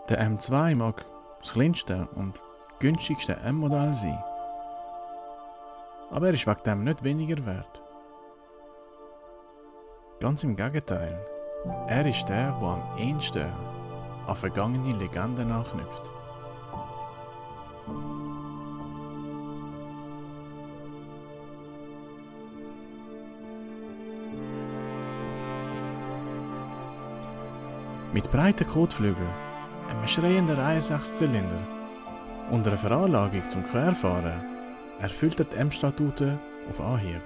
Der M2 mag das kleinste und günstigste M-Modell sein. Aber er ist wegen dem nicht weniger wert. Ganz im Gegenteil. Er ist der am ehesten an vergangene Legenden anknüpft. Mit breiten Kotflügeln, einem schreienden Reihe-6-Zylinder und einer Veranlagung zum Querfahren erfüllt er die M-Statuten auf Anhieb.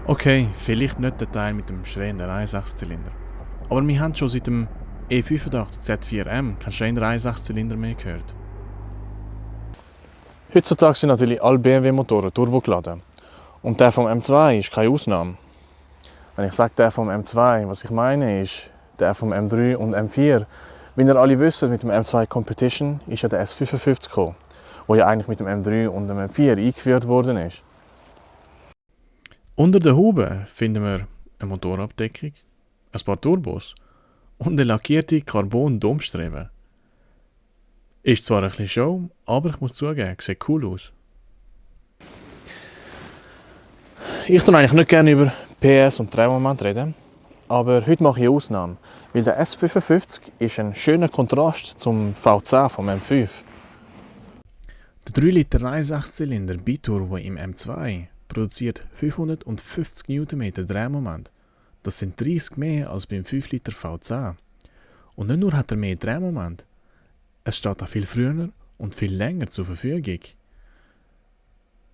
Okay, vielleicht nicht der Teil mit dem schreienden 1.8-Zylinder. Aber wir haben schon seit dem E85 Z4M keinen schreienden 1.8-Zylinder mehr gehört. Heutzutage sind natürlich alle BMW-Motoren turbogeladen. Und der vom M2 ist keine Ausnahme. Wenn ich sage der vom M2, was ich meine ist der vom M3 und M4. Wie ihr alle wisst, mit dem M2 Competition ist ja der S55 gekommen, der ja eigentlich mit dem M3 und dem M4 eingeführt worden ist. Unter der Haube finden wir eine Motorabdeckung, ein paar Turbos und eine lackierte Carbon-Domstrebe. Ist zwar ein bisschen Show, aber ich muss zugeben, sieht cool aus. Ich tue eigentlich nicht gerne über PS und Drehmoment reden, aber heute mache ich eine Ausnahme, weil der S55 ist ein schöner Kontrast zum V10 vom M5. Der 3 Liter 1.8-Zylinder Biturbo im M2 produziert 550 Nm Drehmoment. Das sind 30 mehr als beim 5 Liter V10. Und nicht nur hat er mehr Drehmoment, es steht auch viel früher und viel länger zur Verfügung.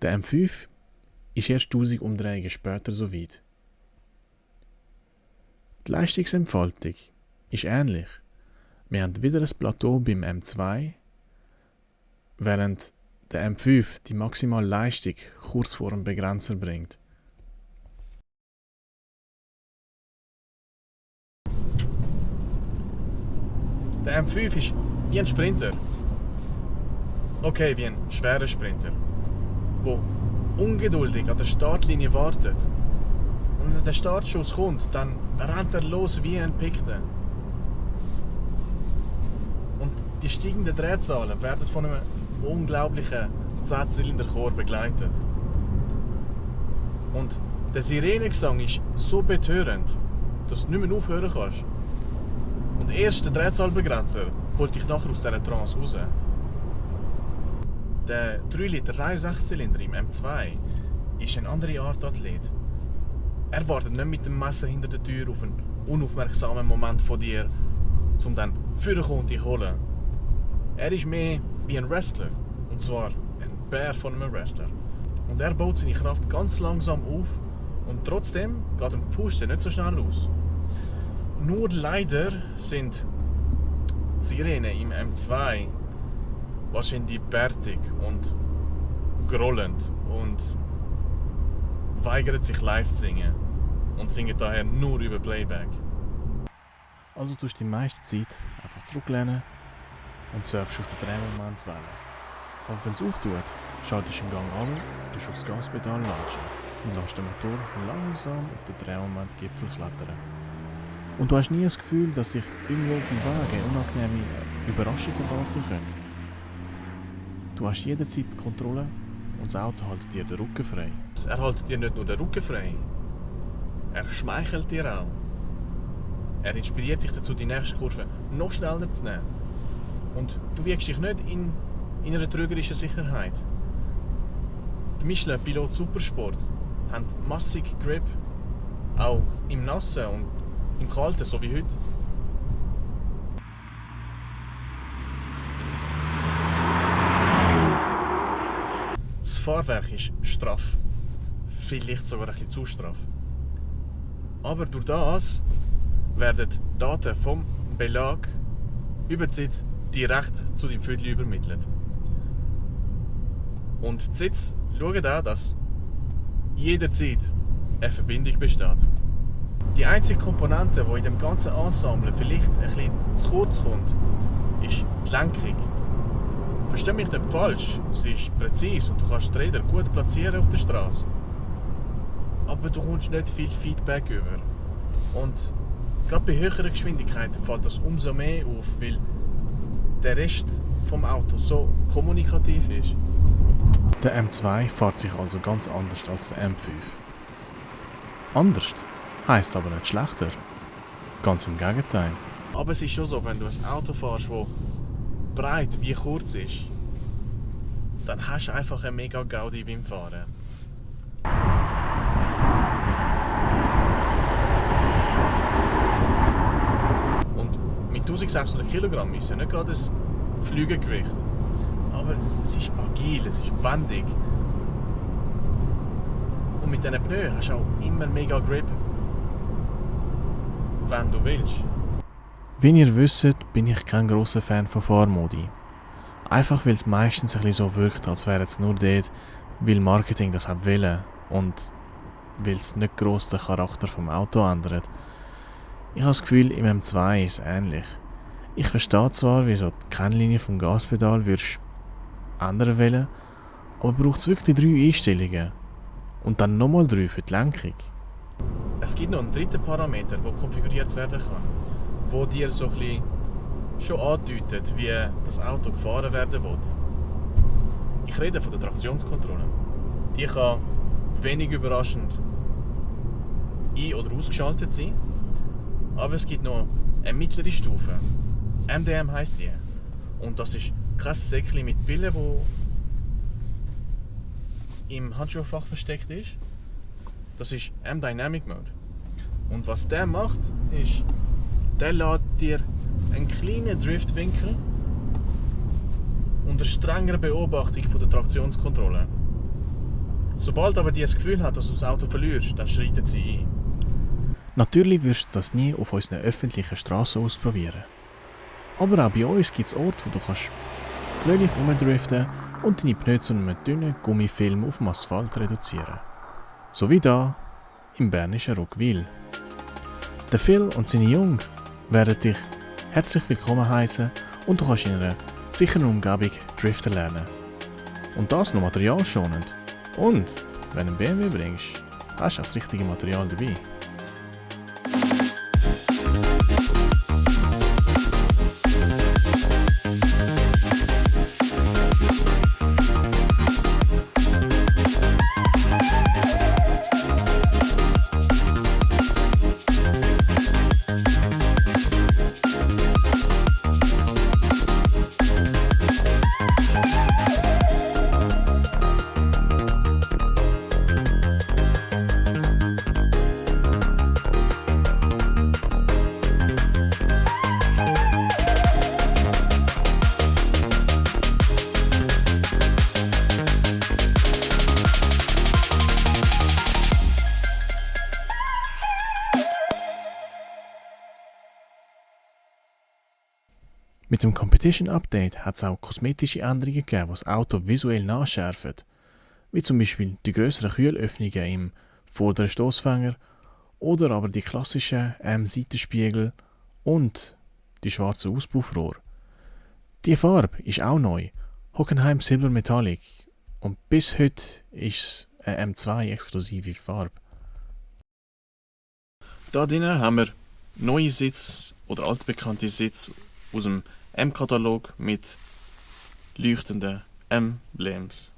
Der M5 ist erst 1000 Umdrehungen später so weit. Die Leistungsentfaltung ist ähnlich. Wir haben wieder ein Plateau beim M2, während der M5 die maximale Leistung kurz vor dem Begrenzer bringt. Der M5 ist wie ein Sprinter. Okay, wie ein schwerer Sprinter, der ungeduldig an der Startlinie wartet. Und wenn der Startschuss kommt, dann rennt er los wie ein Pikte. Und die steigenden Drehzahlen werden von einem unglaublichen 10-Zylinder-Chor begleitet. Und der Sirenengesang ist so betörend, dass du nicht mehr aufhören kannst. Und erst der Drehzahlbegrenzer holt dich nachher aus dieser Trance raus. Der 3 Liter 1.6-Zylinder im M2 ist eine andere Art Athlet. Er wartet nicht mit dem Messer hinter der Tür auf einen unaufmerksamen Moment von dir, um dann vorzukommen und dich zu holen. Er ist mehr wie ein Wrestler, und zwar ein Bär von einem Wrestler. Und er baut seine Kraft ganz langsam auf und trotzdem geht ein Push nicht so schnell aus. Nur leider sind die Sirenen im M2 wahrscheinlich bärtig und grollend und weigern sich live zu singen und singen daher nur über Playback. Also tust du die meiste Zeit einfach zurücklehnen und surfst auf den Drehmoment wählen. Aber wenn es auftut, schaltest du den Gang an, tust aufs Gaspedal latschen und lässt den Motor langsam auf den Drehmomentgipfel klettern. Und du hast nie das Gefühl, dass dich irgendwo auf dem Weg eine unangenehme Überraschung erwarten könnte. Du hast jederzeit die Kontrolle und das Auto hält dir den Rücken frei. Er hält dir nicht nur den Rücken frei, er schmeichelt dir auch. Er inspiriert dich dazu, die nächste Kurve noch schneller zu nehmen. Und du wiegst dich nicht in einer trügerischen Sicherheit. Die Michelin Pilot Supersport haben massig Grip, auch im Nassen und im Kalten, so wie heute. Das Fahrwerk ist straff, vielleicht sogar ein bisschen zu straff. Aber durch das werden Daten vom Belag über den Sitz direkt zu deinem Viertel übermittelt. Und die Sitz schauen auch, dass jederzeit eine Verbindung besteht. Die einzige Komponente, die in dem ganzen Ensemble vielleicht ein bisschen zu kurz kommt, ist die Lenkung. Versteh mich nicht falsch, sie ist präzise und du kannst die Räder gut platzieren auf der Straße. Aber du kommst nicht viel Feedback über. Und gerade bei höheren Geschwindigkeiten fällt das umso mehr auf, weil der Rest vom Auto so kommunikativ ist. Der M2 fährt sich also ganz anders als der M5. Anders heisst aber nicht schlechter. Ganz im Gegenteil. Aber es ist schon so, wenn du ein Auto fährst, das breit wie kurz ist, dann hast du einfach eine mega Gaudi beim Fahren. Und mit 1600 Kilogramm ist ja nicht gerade ein Flügelgewicht. Aber es ist agil, es ist wendig. Und mit diesen Pneus hast du auch immer mega Grip. Wenn du willst. Wie ihr wisst, bin ich kein grosser Fan von Fahrmodi. Einfach weil es meistens ein bisschen so wirkt, als wäre es nur dort, weil Marketing das hat wollen und weil es nicht gross den Charakter vom Auto ändert. Ich habe das Gefühl, im M2 ist es ähnlich. Ich verstehe zwar, wieso die Kennlinie vom Gaspedal würdest ändern wollen, aber braucht es wirklich 3 Einstellungen und dann nochmal 3 für die Lenkung. Es gibt noch einen dritten Parameter, der konfiguriert werden kann, wo dir so ein bisschen schon andeutet, wie das Auto gefahren werden will. Ich rede von der Traktionskontrolle. Die kann wenig überraschend ein- oder ausgeschaltet sein, aber es gibt noch eine mittlere Stufe. MDM heisst die. Und das ist kein Säckchen mit Pillen, wo im Handschuhfach versteckt ist. Das ist M-Dynamic Mode. Und was der macht, ist, der lädt dir einen kleinen Driftwinkel unter strenger Beobachtung von der Traktionskontrolle. Sobald aber die das Gefühl hat, dass du das Auto verlierst, dann schreitet sie ein. Natürlich wirst du das nie auf unseren öffentlichen Straßen ausprobieren. Aber auch bei uns gibt es Orte, wo du kannst fröhlich rumdriften und deine Pneu zu einem dünnen Gummifilm auf dem Asphalt reduzieren. So wie da im bernischen Ruckwil. Der Phil und seine Jungs werden dich herzlich willkommen heißen und du kannst in einer sicheren Umgebung driften lernen. Und das noch materialschonend. Und wenn du einen BMW bringst, hast du das richtige Material dabei. Mit dem Competition Update hat es auch kosmetische Änderungen gegeben, die das Auto visuell nachschärfen. Wie zum Beispiel die grösseren Kühlöffnungen im vorderen Stoßfänger oder aber die klassischen Seitenspiegel und die schwarzen Auspuffrohre. Die Farbe ist auch neu, Hockenheim Silver Metallic, und bis heute ist es eine M2-exklusive Farbe. Da drinnen haben wir neue Sitze oder altbekannte Sitze aus dem M-Katalog mit leuchtenden Emblems.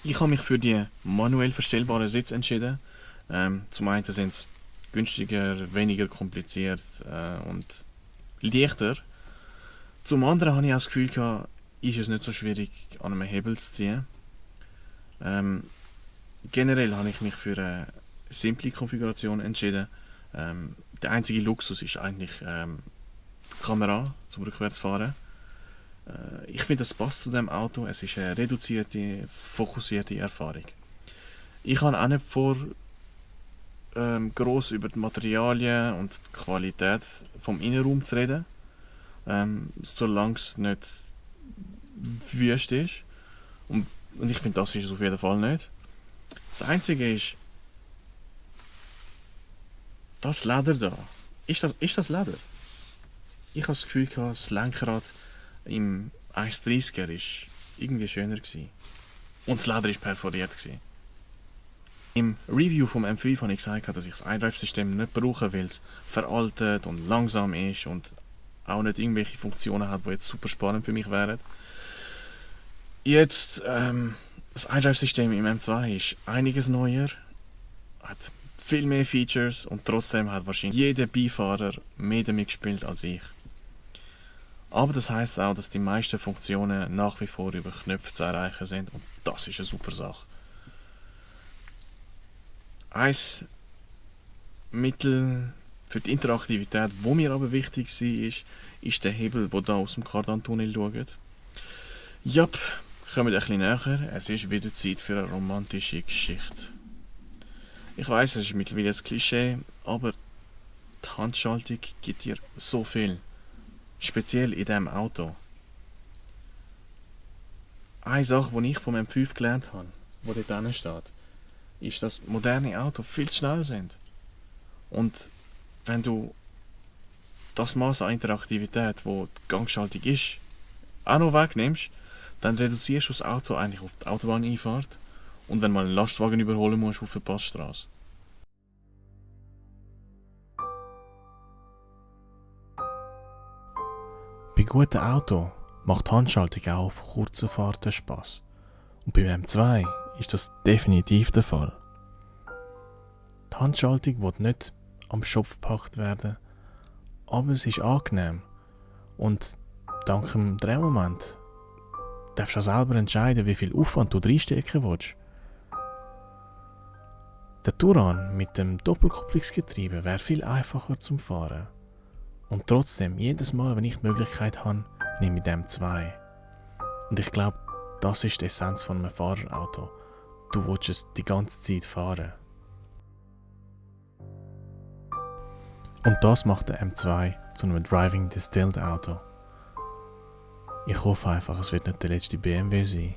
Ich habe mich für die manuell verstellbaren Sitze entschieden. Zum einen sind sie günstiger, weniger kompliziert und leichter. Zum anderen habe ich auch das Gefühl gehabt, ist es nicht so schwierig, an einem Hebel zu ziehen. Generell habe ich mich für eine simple Konfiguration entschieden. Der einzige Luxus ist eigentlich die Kamera zum Rückwärtsfahren. Ich finde, das passt zu dem Auto. Es ist eine reduzierte, fokussierte Erfahrung. Ich habe auch nicht vor, gross über die Materialien und die Qualität vom Innenraum zu reden, solange es nicht wüst ist. Und ich finde, das ist es auf jeden Fall nicht. Das Einzige ist, das Leder da. Ist das Leder? Ich habe das Gefühl gehabt, das Lenkrad im 130er ist irgendwie schöner gewesen. Und das Leder ist perforiert gewesen. Im Review vom M5 habe ich gesagt, dass ich das iDrive-System nicht brauche, weil es veraltet und langsam ist und auch nicht irgendwelche Funktionen hat, die jetzt super spannend für mich wären. Jetzt, das iDrive-System im M2 ist einiges neuer, hat viel mehr Features und trotzdem hat wahrscheinlich jeder Beifahrer mehr damit gespielt als ich. Aber das heisst auch, dass die meisten Funktionen nach wie vor über Knöpfe zu erreichen sind und das ist eine super Sache. Ein Mittel für die Interaktivität, wo mir aber wichtig war, ist der Hebel, der hier aus dem Kardantunnel schaut. Jap, kommen wir ein bisschen näher. Es ist wieder Zeit für eine romantische Geschichte. Ich weiss, es ist mittlerweile ein Klischee, aber die Handschaltung gibt dir so viel. Speziell in diesem Auto. Eine Sache, die ich vom M5 gelernt habe, die dort drinnen steht, ist, dass moderne Autos viel zu schnell sind. Und wenn du das Maß an Interaktivität, wo die Gangschaltung ist, auch noch wegnimmst, dann reduzierst du das Auto eigentlich auf die Autobahneinfahrt und wenn du mal einen Lastwagen überholen musst auf der Passstraße. Bei guten Autos macht die Handschaltung auch auf kurzen Fahrten Spass. Und beim M2 ist das definitiv der Fall. Die Handschaltung will nicht am Schopf gepackt werden, aber es ist angenehm. Und dank dem Drehmoment darfst du auch selber entscheiden, wie viel Aufwand du reinstecken willst. Der Touran mit dem Doppelkupplungsgetriebe wäre viel einfacher zum Fahren. Und trotzdem, jedes Mal, wenn ich die Möglichkeit habe, nehme ich dem 2. Und ich glaube, das ist die Essenz von einem Fahrerauto. Du willst es die ganze Zeit fahren. Und das macht der M2 zu einem Driving Distilled Auto. Ich hoffe einfach, es wird nicht der letzte BMW sein.